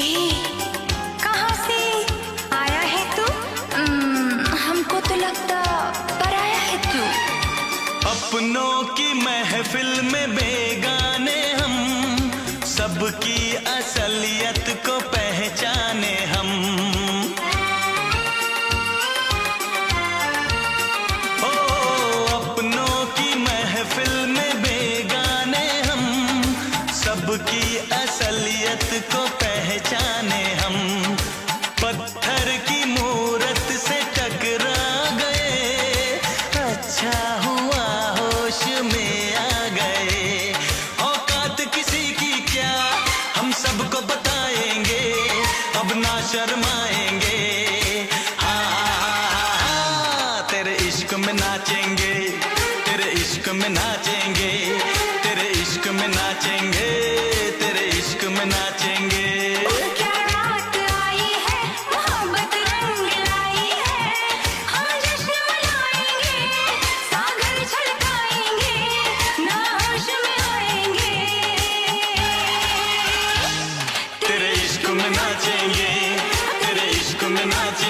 ए, कहाँ से आया है तू? हमको तो लगता पराया है तू। अपनों की महफिल में बेगाने हम, सबकी असलियत को पहचाने हम। ओ अपनों की महफिल में बेगाने हम, सबकी असलियत को पहचाने हम। पत्थर की मूरत से टकरा गए, अच्छा हुआ होश में आ गए। औकात किसी की क्या हम सबको बताएंगे, अब ना शर्माएंगे। हाँ, तेरे इश्क में नाचेंगे, तेरे इश्क में नाचेंगे, तेरे इश्क में नाचेंगे, तेरे इश्क में नाचेंगे। क्या रात आई है, मोहब्बत रंग लाई है। हम जश्न मनाएंगे, सागर छलकाएंगे, ना होश में आएंगे। तेरे इश्क में नाचेंगे, तेरे इश्क में नाचेंगे।